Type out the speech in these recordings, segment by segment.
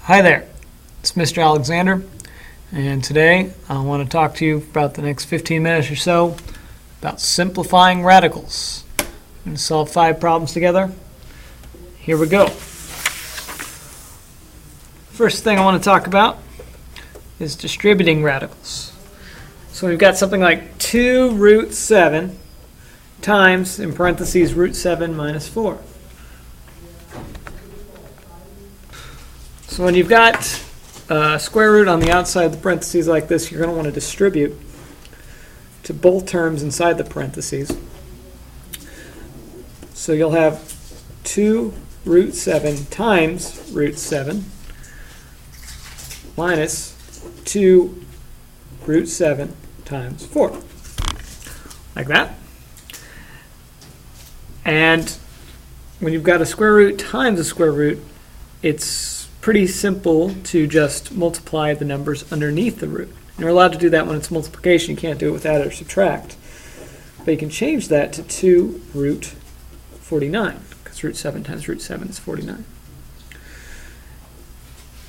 Hi there, it's Mr. Alexander, and today I want to talk to you for about the next 15 minutes or so about simplifying radicals. We're going to solve 5 problems together. Here we go. First thing I want to talk about is distributing radicals. So we've got something like 2 root 7 times, in parentheses, root 7 minus 4. So when you've got a square root on the outside of the parentheses like this, you're going to want to distribute to both terms inside the parentheses. So you'll have 2 root 7 times root 7 minus 2 root 7 times 4. Like that. And when you've got a square root times a square root, it's pretty simple to just multiply the numbers underneath the root. You're allowed to do that when it's multiplication. You can't do it with add or subtract. But you can change that to 2 root 49, because root 7 times root 7 is 49.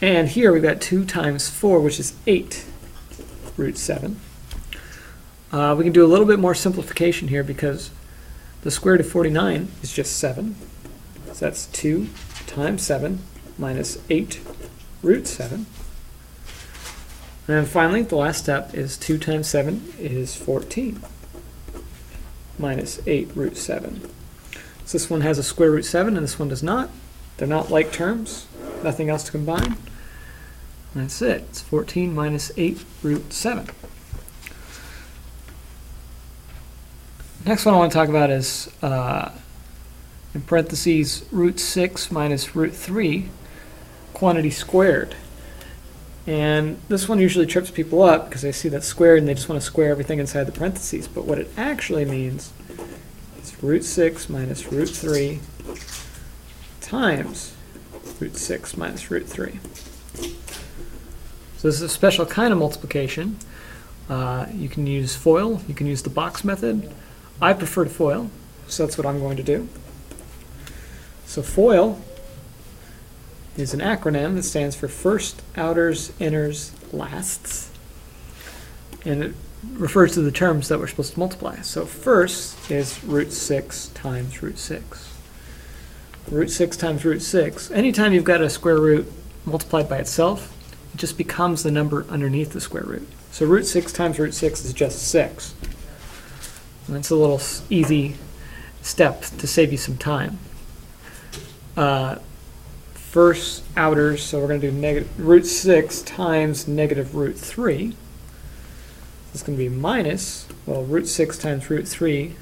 And here we've got 2 times 4, which is 8 root 7. We can do a little bit more simplification here because the square root of 49 is just 7. So that's 2 times 7 minus 8 root 7. And then finally, the last step is 2 times 7 is 14 minus 8 root 7. So this one has a square root 7 and this one does not. They're not like terms. Nothing else to combine. And that's it. It's 14 minus 8 root 7. Next one I want to talk about is, in parentheses, root 6 minus root 3, quantity squared. And this one usually trips people up because they see that squared and they just want to square everything inside the parentheses. But what it actually means is root 6 minus root 3 times root 6 minus root 3. So this is a special kind of multiplication. You can use FOIL, you can use the box method. I prefer to FOIL, so that's what I'm going to do. So FOIL is an acronym that stands for first, outers, inners, lasts. And it refers to the terms that we're supposed to multiply. So first is root 6 times root 6. Root 6 times root 6. Anytime you've got a square root multiplied by itself, it just becomes the number underneath the square root. So root 6 times root 6 is just 6. And that's a little easy step to save you some time. First outers, so we're going to do root 6 times negative root 3. It's going to be minus, well, root 6 times root 3.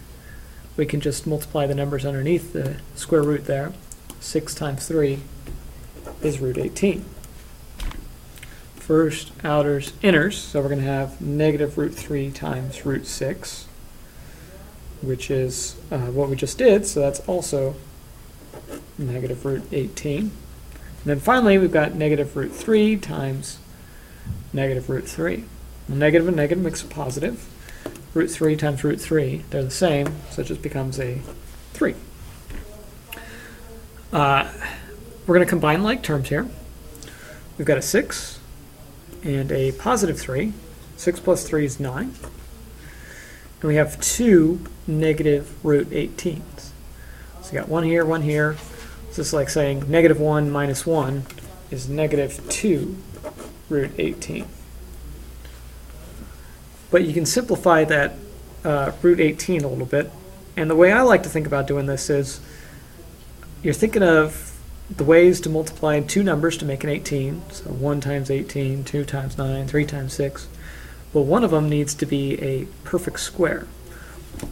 We can just multiply the numbers underneath the square root there. 6 times 3 is root 18. First outers, inners, so we're going to have negative root 3 times root 6, which is what we just did, so that's also negative root 18. And then finally, we've got negative root 3 times negative root 3. Well, negative and negative makes a positive. Root 3 times root 3, they're the same, so it just becomes a 3. We're going to combine like terms here. We've got a 6 and a positive 3. 6 plus 3 is 9. And we have 2 negative root 18s. So you got 1 here, 1 here. So it's like saying negative 1 minus 1 is negative 2 root 18. But you can simplify that root 18 a little bit. And the way I like to think about doing this is you're thinking of the ways to multiply 2 numbers to make an 18. So 1 times 18, 2 times 9, 3 times 6. Well, one of them needs to be a perfect square.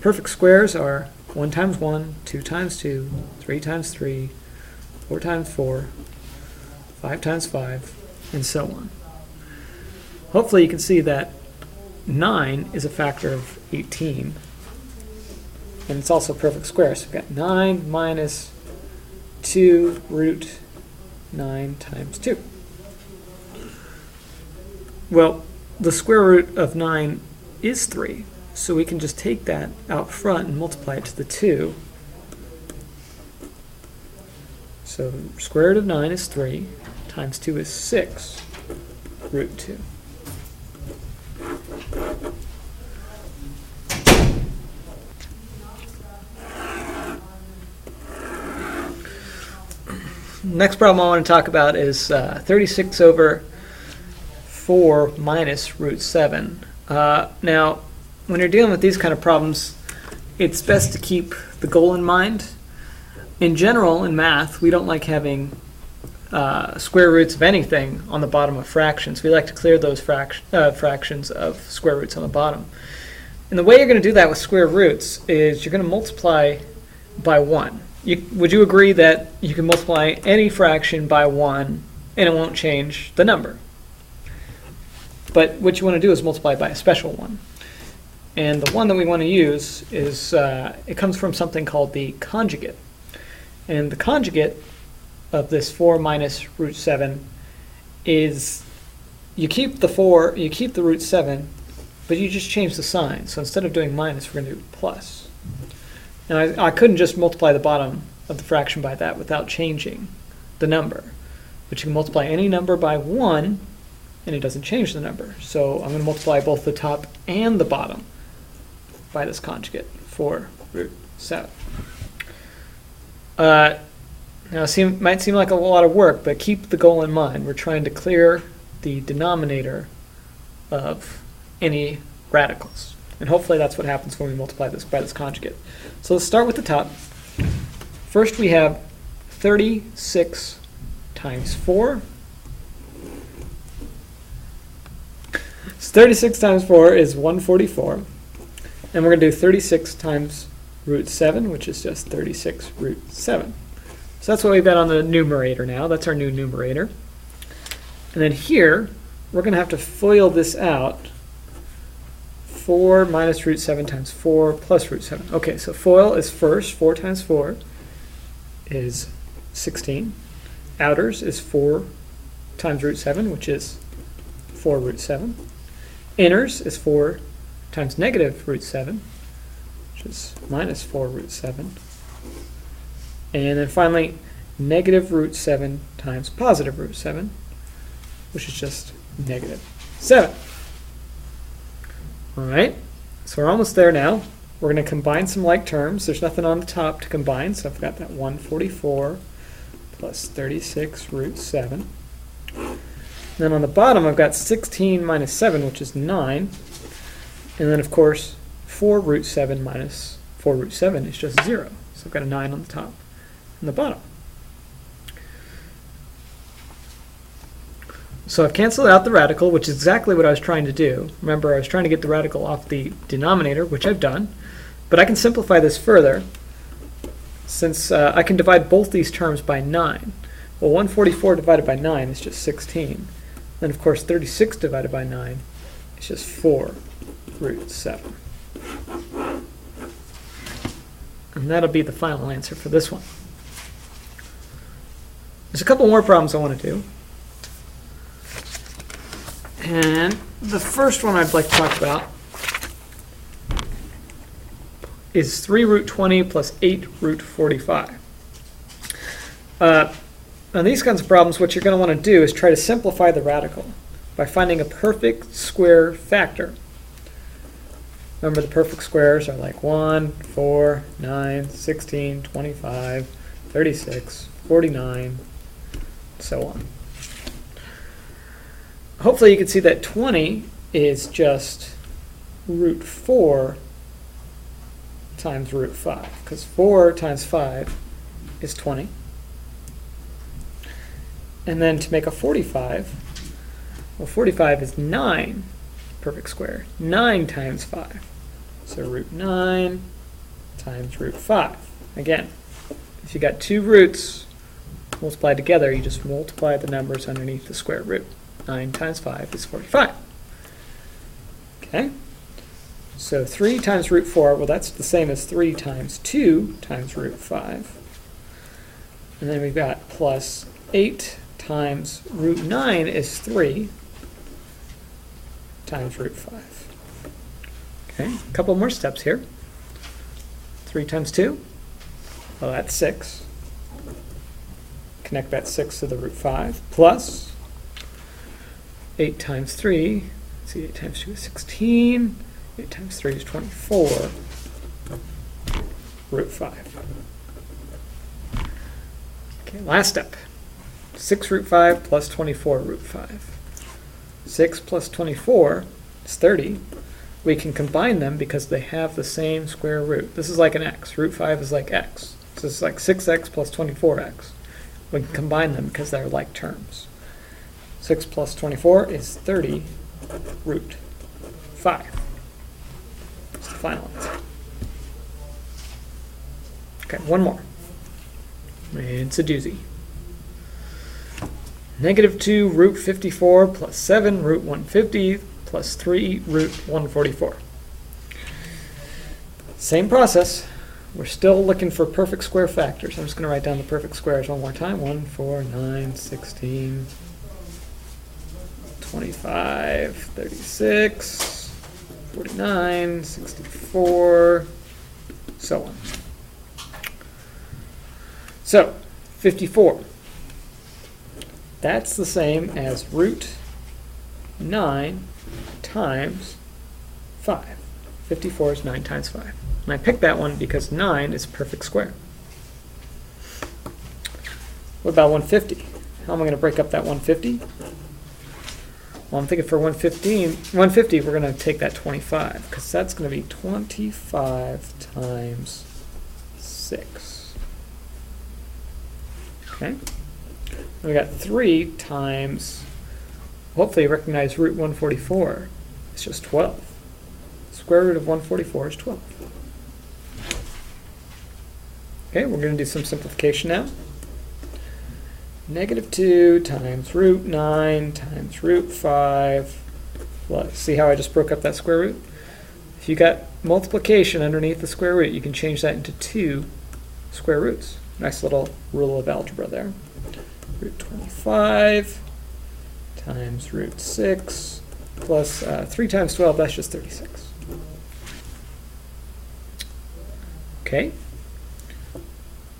Perfect squares are 1 times 1, 2 times 2, 3 times 3, 4 times 4, 5 times 5, and so on. Hopefully you can see that 9 is a factor of 18, and it's also a perfect square. So we've got 9 minus 2 root 9 times 2. Well, the square root of 9 is 3, so we can just take that out front and multiply it to the 2. So square root of 9 is 3 times 2 is 6 root 2. Next problem I want to talk about is 36 over 4 minus root 7. Now, when you're dealing with these kind of problems, it's best to keep the goal in mind. In general, in math, we don't like having square roots of anything on the bottom of fractions. We like to clear those fractions of square roots on the bottom. And the way you're going to do that with square roots is you're going to multiply by 1. Would you agree that you can multiply any fraction by 1 and it won't change the number? But what you want to do is multiply by a special one. And the one that we want to use is, it comes from something called the conjugate. And the conjugate of this 4 minus root 7 is, you keep the root 7, but you just change the sign. So instead of doing minus, we're going to do plus. Now, I couldn't just multiply the bottom of the fraction by that without changing the number. But you can multiply any number by 1, and it doesn't change the number. So I'm going to multiply both the top and the bottom by this conjugate, 4 root 7. Now, it might seem like a lot of work, but keep the goal in mind. We're trying to clear the denominator of any radicals. And hopefully that's what happens when we multiply this by this conjugate. So let's start with the top. First we have 36 times 4. So 36 times 4 is 144. And we're going to do 36 times root 7, which is just 36 root 7. So that's what we've got on the numerator now. That's our new numerator. And then here, we're going to have to FOIL this out. 4 minus root 7 times 4 plus root 7. Okay, so FOIL is first. 4 times 4 is 16. Outers is 4 times root 7, which is 4 root 7. Inners is 4 times negative root 7, which is minus 4 root 7. And then finally, negative root 7 times positive root 7, which is just negative 7. All right, so we're almost there now. We're going to combine some like terms. There's nothing on the top to combine, so I've got that 144 plus 36 root 7. Then on the bottom, I've got 16 minus 7, which is 9. And then, of course, 4 root 7 minus 4 root 7 is just 0. So I've got a 9 on the top and the bottom. So I've canceled out the radical, which is exactly what I was trying to do. Remember, I was trying to get the radical off the denominator, which I've done. But I can simplify this further, since I can divide both these terms by 9. Well, 144 divided by 9 is just 16. Then, of course, 36 divided by 9 is just 4 root 7. And that'll be the final answer for this one. There's a couple more problems I want to do. And the first one I'd like to talk about is 3 root 20 plus 8 root 45. On these kinds of problems, what you're going to want to do is try to simplify the radical by finding a perfect square factor. Remember, the perfect squares are like 1, 4, 9, 16, 25, 36, 49, so on. Hopefully you can see that 20 is just root 4 times root 5, because 4 times 5 is 20. And then to make a 45, well, 45 is 9 perfect square, 9 times 5. So root 9 times root 5. Again, if you got two roots multiplied together, you just multiply the numbers underneath the square root. 9 times 5 is 45. Okay? So 3 times root 4, well, that's the same as 3 times 2 times root 5. And then we've got plus 8 times root 9 is 3 times root 5. Okay, a couple more steps here. 3 times 2, well, that's 6. connect that 6 to the root 5, plus 8 times 3, see 8 times 2 is 16, 8 times 3 is 24, root 5. Okay, last step. 6 root 5 plus 24 root 5. 6 plus 24 is 30. We can combine them because they have the same square root. This is like an x. Root 5 is like x. So it's like 6x plus 24x. We can combine them because they're like terms. 6 plus 24 is 30 root 5. That's the final answer. Okay, one more. It's a doozy. -2 root 54 plus 7 root 150 plus 3 root 144. Same process. We're still looking for perfect square factors. I'm just going to write down the perfect squares one more time. 1, 4, 9, 16, 25, 36, 49, 64, so on. So, 54. That's the same as root 9 times 5. 54 is 9 times 5. And I picked that one because 9 is a perfect square. What about 150? How am I going to break up that 150? Well, I'm thinking for 150, we're going to take that 25, because that's going to be 25 times 6. Okay? We got 3 times, hopefully you recognize root 144. It's just 12. Square root of 144 is 12. Okay, we're going to do some simplification now. -2 times root 9 times root 5. Plus, see how I just broke up that square root? If you got multiplication underneath the square root, you can change that into 2 square roots. Nice little rule of algebra there. Root 25 times root 6 plus 3 times 12, that's just 36. Okay.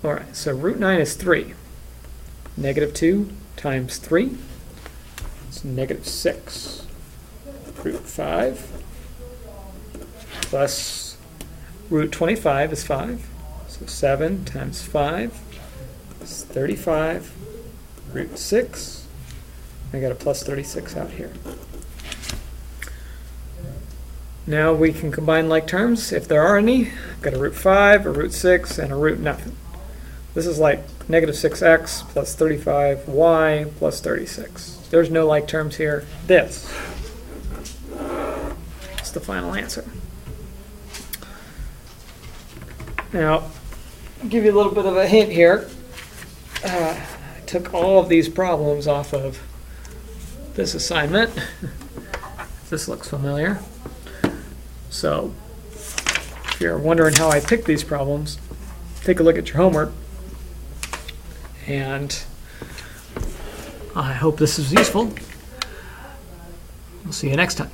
All right, so root 9 is 3. -2 times 3 is -6. Root 5 plus root 25 is 5. So 7 times 5 is 35. Root 6. I got a plus 36 out here. Now we can combine like terms if there are any. I've got a root 5, a root 6, and a root nothing. This is like -6x plus 35y plus 36. There's no like terms here. This is the final answer. Now, I'll give you a little bit of a hint here. I took all of these problems off of this assignment. This looks familiar. So, if you're wondering how I picked these problems, take a look at your homework. And I hope this is useful. We'll see you next time.